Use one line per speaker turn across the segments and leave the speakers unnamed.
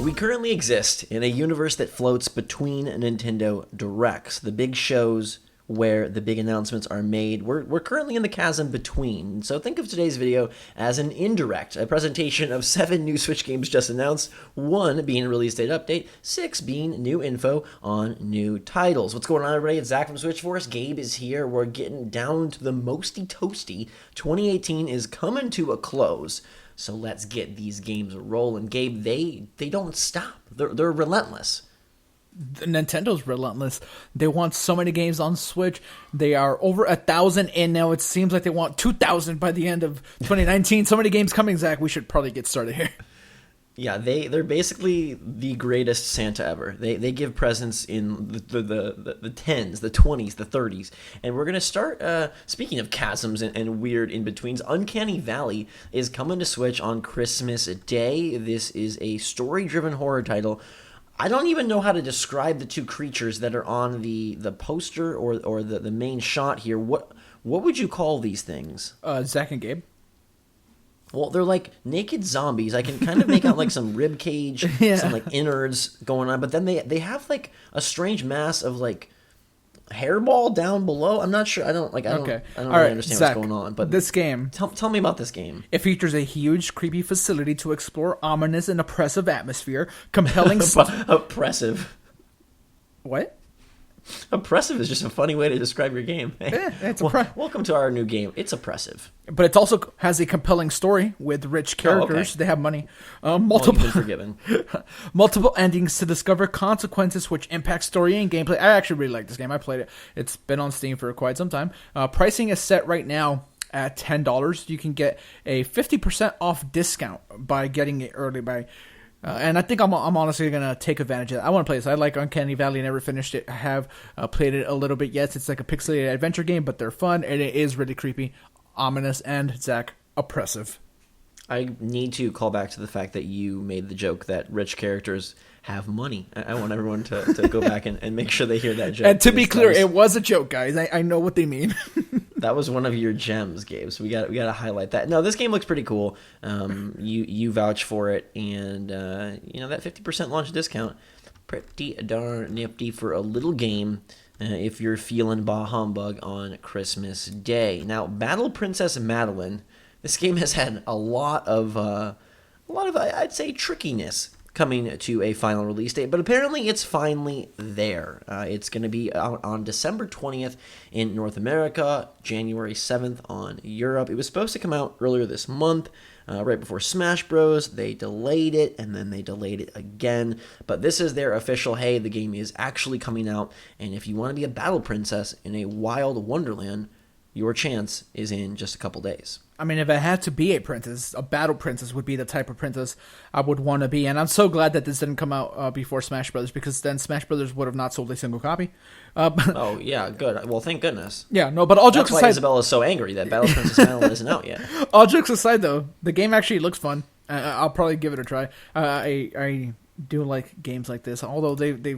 We currently exist in a universe that floats between Nintendo Directs, the big shows where the big announcements are made. We're currently in the chasm between. So think of today's video as an indirect, a presentation of 7 new Switch games just announced, 1 being a release date update, 6 being new info on new titles. What's going on, everybody? It's Zach from SwitchForce. Gabe is here. We're getting down to the mosty toasty. 2018 is coming to a close. So let's get these games rolling. Gabe, they don't stop. They're relentless.
Nintendo's relentless. They want so many games on Switch. They are over 1,000 in now. It seems like they want 2,000 by the end of 2019. So many games coming, Zach. We should probably get started here.
Yeah, they're basically the greatest Santa ever. They give presents in the 10s, the 20s, the 30s. And we're going to start, speaking of chasms and weird in-betweens, Uncanny Valley is coming to Switch on Christmas Day. This is a story-driven horror title. I don't even know how to describe the 2 creatures that are on the poster or the main shot here. What would you call these things?
Zach and Gabe.
Well, they're like naked zombies. I can kind of make out like some rib cage, some like innards going on, but then they have like a strange mass of like hairball down below. I'm not sure. I don't really understand
Zach,
what's going on. But
this game,
tell me about this game.
It features a huge, creepy facility to explore ominous and oppressive atmosphere, compelling.
Oppressive.
What?
Oppressive is just a funny way to describe your game. Welcome to our new game. It's oppressive.
But it also has a compelling story with rich characters.
Oh, okay.
They have money.
You've been forgiven.
Multiple endings to discover consequences which impact story and gameplay. I actually really like this game. I played it. It's been on Steam for quite some time. Pricing is set right now at $10. You can get a 50% off discount by getting it early and I think I'm honestly going to take advantage of that. I want to play this. I like Uncanny Valley. Never finished it. I have played it a little bit. Yes, it's like a pixelated adventure game, but they're fun, and it is really creepy, ominous, and, Zach, oppressive.
I need to call back to the fact that you made the joke that rich characters have money. I want everyone to go back and make sure they hear that joke.
And to be clear, it was a joke, guys. I know what they mean.
That was one of your gems, Gabe. So we got to highlight that. No, this game looks pretty cool. You vouch for it, and that 50% launch discount, pretty darn nifty for a little game. If you're feeling bah humbug on Christmas Day. Now, Battle Princess Madeline. This game has had a lot of I'd say trickiness coming to a final release date, but apparently it's finally there. It's going to be out on December 20th in North America, January 7th on Europe. It was supposed to come out earlier this month, right before Smash Bros. They delayed it, and then they delayed it again. But this is their official, hey, the game is actually coming out, and if you want to be a battle princess in a wild wonderland, your chance is in just a couple days.
I mean, if I had to be a princess, a battle princess would be the type of princess I would want to be. And I'm so glad that this didn't come out before Smash Brothers, because then Smash Brothers would have not sold a single copy.
Oh, yeah, good. Well, thank goodness.
Yeah, no, but all jokes aside...
That's why Isabella is so angry that Battle Princess Madeline isn't out yet.
All jokes aside, though, the game actually looks fun. I'll probably give it a try. I do like games like this, although they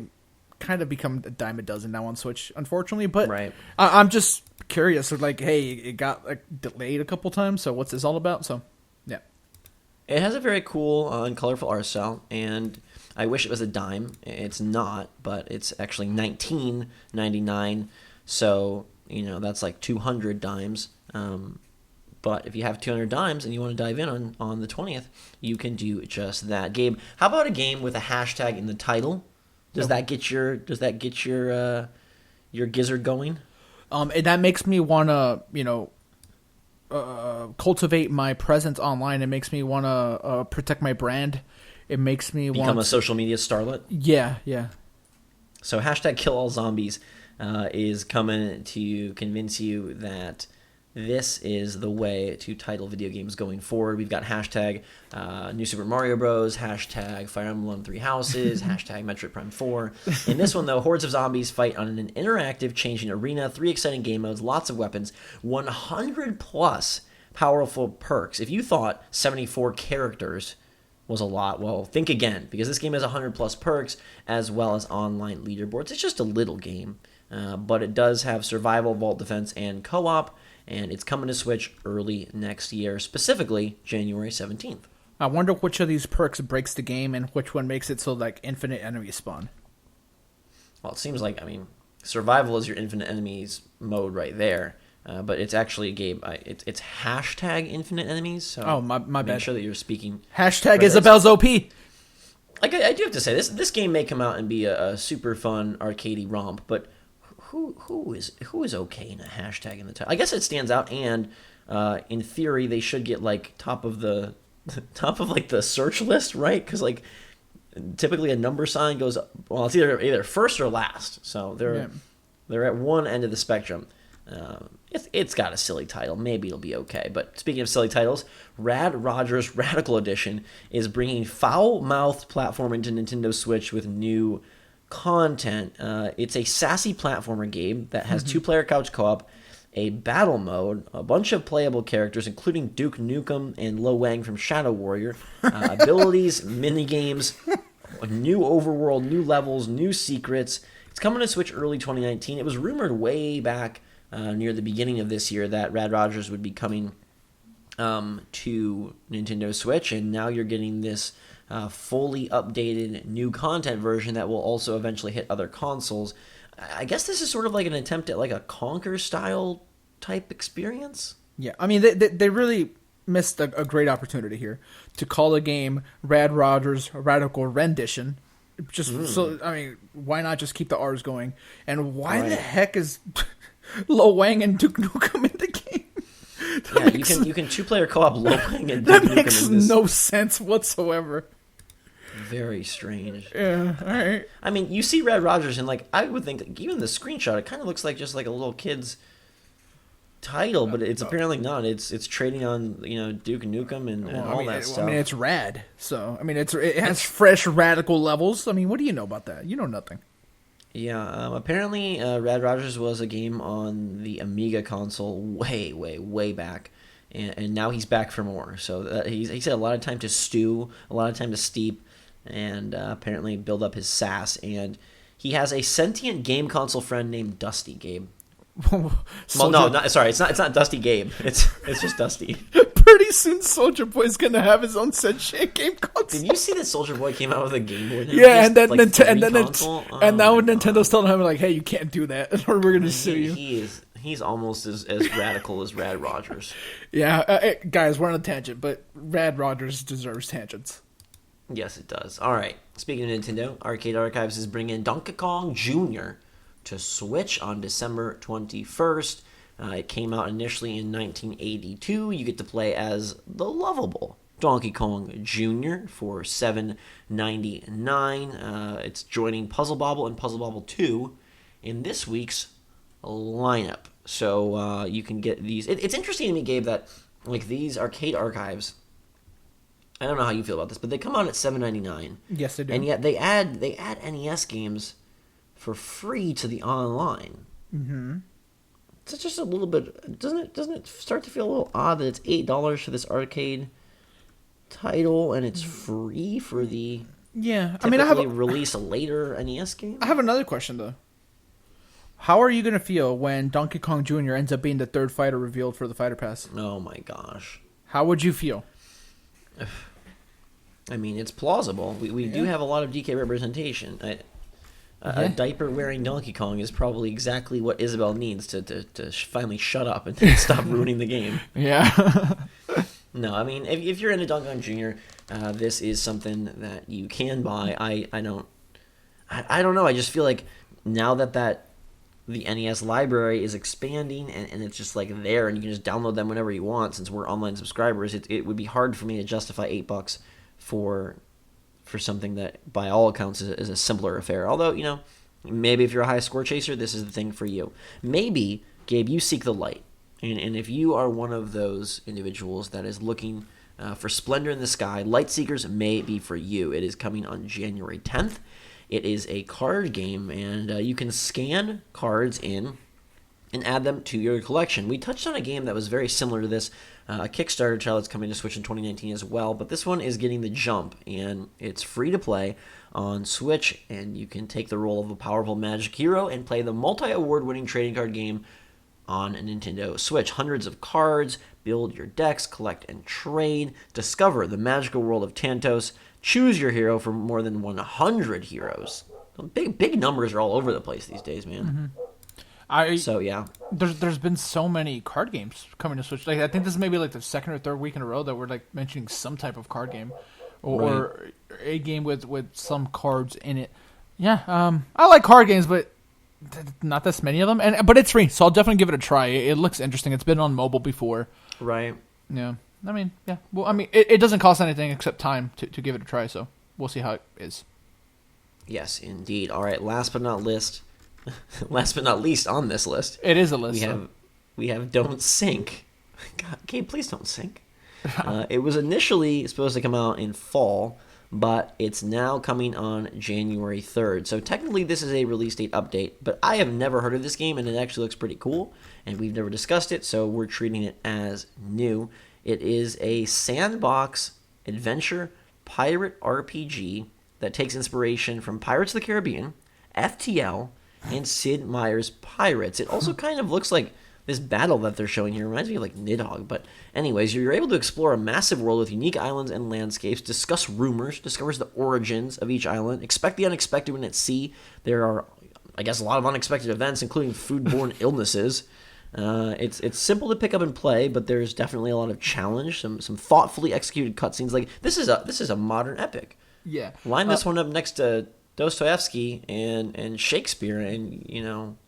kind of become a dime a dozen now on Switch, unfortunately. But
right. I'm
just curious. Like, hey, it got delayed a couple times, so what's this all about? So, yeah.
It has a very cool and colorful art style, and I wish it was a dime. It's not, but it's actually $19.99, so, that's like 200 dimes. But if you have 200 dimes and you want to dive in on the 20th, you can do just that. Gabe, how about a game with a hashtag in the title? Does that get your gizzard going?
And that makes me want to, cultivate my presence online. It makes me want to protect my brand. It makes me
become a social media starlet.
Yeah.
So hashtag kill all zombies is coming to convince you that this is the way to title video games going forward. We've got hashtag New Super Mario Bros, hashtag Fire Emblem Three Houses, hashtag Metroid Prime 4. In this one, though, hordes of zombies fight on an interactive, changing arena, 3 exciting game modes, lots of weapons, 100 plus powerful perks. If you thought 74 characters was a lot, well, think again, because this game has 100 plus perks as well as online leaderboards. It's just a little game, but it does have survival, vault defense, and co-op, and it's coming to Switch early next year, specifically January 17th.
I wonder which of these perks breaks the game and which one makes it so like infinite enemies spawn.
Well, it seems like, survival is your infinite enemies mode right there. But it's actually a game. It's hashtag infinite enemies. So
my bad.
Make sure that you're speaking.
Hashtag Isabel's OP.
Like I do have to say, this game may come out and be a super fun arcadey romp, but who is okay in a hashtag in the title? I guess it stands out, and in theory they should get like top of like the search list, right? Because like typically a number sign goes, well, it's either first or last, so they're at one end of the spectrum. It's got a silly title. Maybe it'll be okay. But speaking of silly titles, Rad Rogers Radical Edition is bringing foul-mouthed platforming to Nintendo Switch with new content. It's a sassy platformer game that has two-player couch co-op, a battle mode, a bunch of playable characters, including Duke Nukem and Lo Wang from Shadow Warrior, abilities, minigames, a new overworld, new levels, new secrets. It's coming to Switch early 2019. It was rumored way back near the beginning of this year that Rad Rogers would be coming to Nintendo Switch, and now you're getting this fully updated new content version that will also eventually hit other consoles. I guess this is sort of like an attempt at like a Conquer style type experience.
Yeah, I mean they really missed a great opportunity here to call a game Rad Rogers Radical Rendition. So I mean, why not just keep the R's going? And why the heck is Lo Wang and Duke Nukem in the game?
You can two-player co-op Lo Wang and Duke
that
Nukem
makes
in this.
no sense whatsoever.
Very strange.
Yeah, all right.
I mean, you see Rad Rogers, and like I would think, that even the screenshot, it kind of looks like just like a little kid's title, but it's apparently not. It's trading on Duke Nukem and all that stuff.
I mean, it's rad. So I mean, it has fresh radical levels. I mean, what do you know about that? You know nothing.
Yeah, apparently Rad Rogers was a game on the Amiga console way back, and now he's back for more. So he's had a lot of time to stew, a lot of time to steep, and apparently build up his sass. And he has a sentient game console friend named Dusty Gabe. Well, no, sorry, it's not Dusty Gabe. It's just Dusty.
Pretty soon, Soldier Boy's gonna have his own sentient game console.
Did you see that Soldier Boy came out with a Game Boy?
Yeah, and then now Nintendo's telling him like, "Hey, you can't do that, or we're gonna sue you."
He's almost as radical as Rad Rogers.
Yeah, guys, we're on a tangent, but Rad Rogers deserves tangents.
Yes, it does. All right. Speaking of Nintendo, Arcade Archives is bringing Donkey Kong Jr. to Switch on December 21st. It came out initially in 1982. You get to play as the lovable Donkey Kong Jr. for $7.99. It's joining Puzzle Bobble and Puzzle Bobble 2 in this week's lineup. So you can get these. It's interesting to me, Gabe, that like these Arcade Archives, I don't know how you feel about this, but they come out at $7.99.
Yes, they do.
And yet they add NES games for free to the online.
Mm-hmm.
It's just a little bit. Doesn't it start to feel a little odd that it's $8 for this arcade title and it's free for the release a later NES game?
I have another question though. How are you gonna feel when Donkey Kong Jr. ends up being the third fighter revealed for the Fighter Pass?
Oh my gosh!
How would you feel?
I mean, it's plausible. We do have a lot of DK representation. A diaper-wearing Donkey Kong is probably exactly what Isabel needs to finally shut up and stop ruining the game.
Yeah.
No, I mean, if you're into Donkey Kong Jr., this is something that you can buy. I don't know. I just feel like now that the NES library is expanding and it's just like there and you can just download them whenever you want, since we're online subscribers, it would be hard for me to justify $8 for something that by all accounts is a simpler affair. Although, maybe if you're a high score chaser, this is the thing for you. Maybe, Gabe, you seek the light. And if you are one of those individuals that is looking for splendor in the sky, Lightseekers may be for you. It is coming on January 10th. It is a card game, and you can scan cards in and add them to your collection. We touched on a game that was very similar to this, a Kickstarter title that's coming to Switch in 2019 as well, but this one is getting the jump, and it's free to play on Switch, and you can take the role of a powerful magic hero and play the multi-award winning trading card game on a Nintendo Switch. Hundreds of cards, Build your decks, collect and trade, discover the magical world of Tantos, choose your hero from more than 100 heroes. Big numbers are all over the place these days, man. So yeah,
there's been so many card games coming to Switch. Like I think this is maybe like the second or third week in a row that we're like mentioning some type of card game, or a game with some cards in it. Yeah, I like card games, but not this many of them. But it's free, so I'll definitely give it a try. It looks interesting. It's been on mobile before.
Right.
Yeah. I mean, yeah. Well, I mean, it doesn't cost anything except time to give it a try. So we'll see how it is.
Yes, indeed. All right. Last but not least on this list,
it is a list.
We have Don't Sink. God, Gabe, please don't sink. It was initially supposed to come out in fall, but it's now coming on January 3rd. So technically this is a release date update, but I have never heard of this game, and it actually looks pretty cool, and we've never discussed it, so we're treating it as new. It is a sandbox adventure pirate RPG that takes inspiration from Pirates of the Caribbean, FTL, and Sid Meier's Pirates. It also kind of looks like this battle that they're showing here reminds me of like Nidhogg. But anyways, you're able to explore a massive world with unique islands and landscapes, discuss rumors, discovers the origins of each island, expect the unexpected when at sea. There are, I guess, a lot of unexpected events, including foodborne illnesses. It's simple to pick up and play, but there's definitely a lot of challenge, some thoughtfully executed cutscenes. Like this is a modern epic.
Yeah.
Line this one up next to Dostoevsky and Shakespeare, and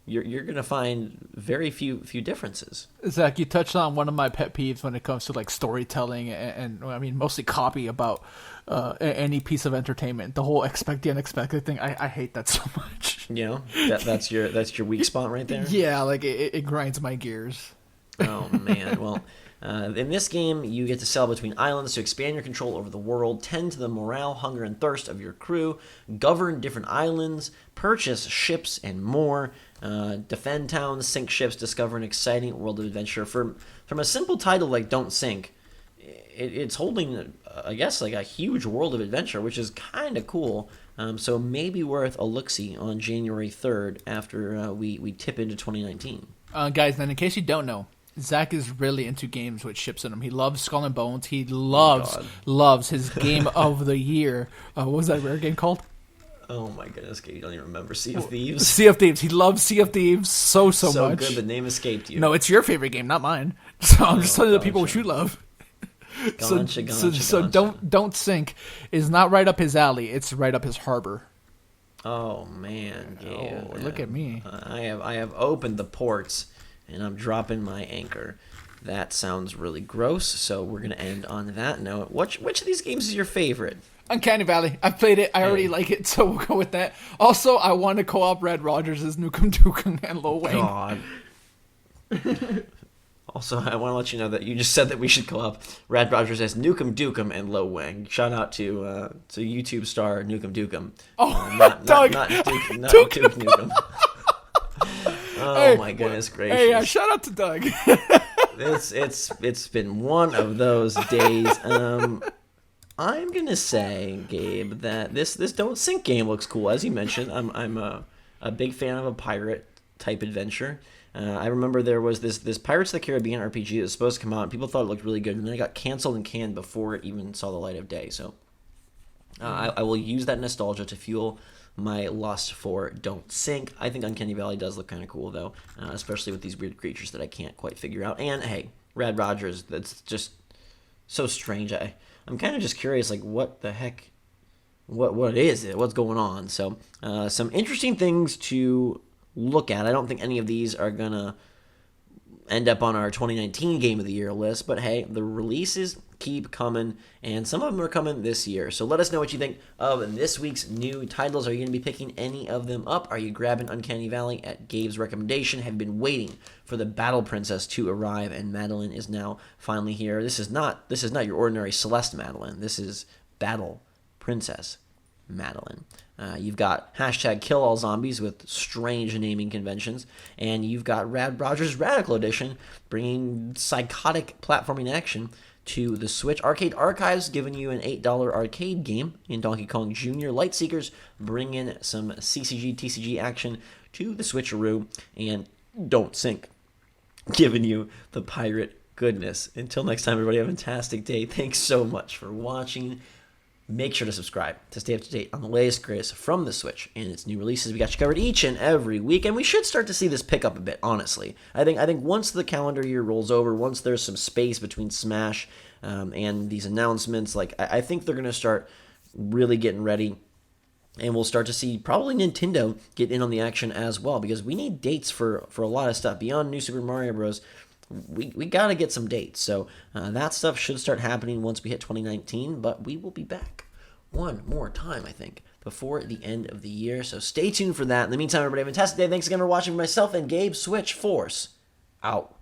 you're gonna find very few differences.
Zach, you touched on one of my pet peeves when it comes to like storytelling and I mean mostly copy about any piece of entertainment. The whole expect the unexpected thing. I hate that so much.
That's your weak spot right there.
Yeah, like it grinds my gears.
Oh man, well. In this game, you get to sail between islands to expand your control over the world, tend to the morale, hunger, and thirst of your crew, govern different islands, purchase ships, and more, defend towns, sink ships, discover an exciting world of adventure. From a simple title like Don't Sink, it's holding, I guess, like a huge world of adventure, which is kind of cool. So maybe worth a look-see on January 3rd after we tip into 2019.
Guys, then in case you don't know, Zach is really into games with ships in them. He loves Skull and Bones. He loves his game of the year. What was that rare game called?
Oh my goodness, you don't even remember Sea of Thieves?
Sea of Thieves. He loves Sea of Thieves so much.
So good, the name escaped you.
No, it's your favorite game, not mine. So I'm just telling you the people which you love. So Don't Sink is not right up his alley. It's right up his harbor.
Oh man, Gabe.
Oh, look at me.
I have opened the ports. And I'm dropping my anchor. That sounds really gross, so we're going to end on that note. Which of these games is your favorite?
Uncanny Valley. I've played it. I already like it, so we'll go with that. Also, I want to co-op Red Rogers as Nukem Dukem and Lo Wang.
God. Also, I want to let you know that you just said that we should co-op Red Rogers as Nukem Dukem and Lo Wang. Shout out to YouTube star Nukem Dukem.
Oh, Doug.
Not Duke Nukem. Oh my goodness gracious!
Hey, shout out to Doug.
It's been one of those days. I'm gonna say, Gabe, that this Don't Sink game looks cool. As you mentioned, I'm a big fan of a pirate type adventure. I remember there was this Pirates of the Caribbean RPG that was supposed to come out, and people thought it looked really good, and then it got canceled and canned before it even saw the light of day. So I will use that nostalgia to fuel my lust for Don't Sink. I think Uncanny Valley does look kind of cool, though, especially with these weird creatures that I can't quite figure out. And, hey, Red Rogers, that's just so strange. I'm kind of just curious, like, what the heck, what is it? What's going on? So, some interesting things to look at. I don't think any of these are going to end up on our 2019 Game of the Year list, but hey, the releases keep coming, and some of them are coming this year. So let us know what you think of this week's new titles. Are you going to be picking any of them up? Are you grabbing Uncanny Valley at Gabe's recommendation? Have you been waiting for the Battle Princess to arrive, and Madeline is now finally here? This is not your ordinary Celeste Madeline. This is Battle Princess Madeline. You've got #KillAllZombies with strange naming conventions, and you've got Rad Rogers Radical Edition bringing psychotic platforming action to the Switch. Arcade Archives giving you an $8 arcade game in Donkey Kong Jr. Lightseekers bringing some CCG, TCG action to the Switcheroo, and Don't Sink giving you the pirate goodness. Until next time, everybody, have a fantastic day. Thanks so much for watching. Make sure to subscribe to stay up to date on the latest greatest from the Switch and its new releases. We got you covered each and every week, and we should start to see this pick up a bit, honestly. I think once the calendar year rolls over, once there's some space between Smash and these announcements, like I think they're going to start really getting ready, and we'll start to see probably Nintendo get in on the action as well, because we need dates for a lot of stuff. Beyond New Super Mario Bros., we got to get some dates. So that stuff should start happening once we hit 2019, but we will be back one more time, I think, before the end of the year. So stay tuned for that. In the meantime, everybody, have a fantastic day. Thanks again for watching. Myself and Gabe, SwitchForce, out.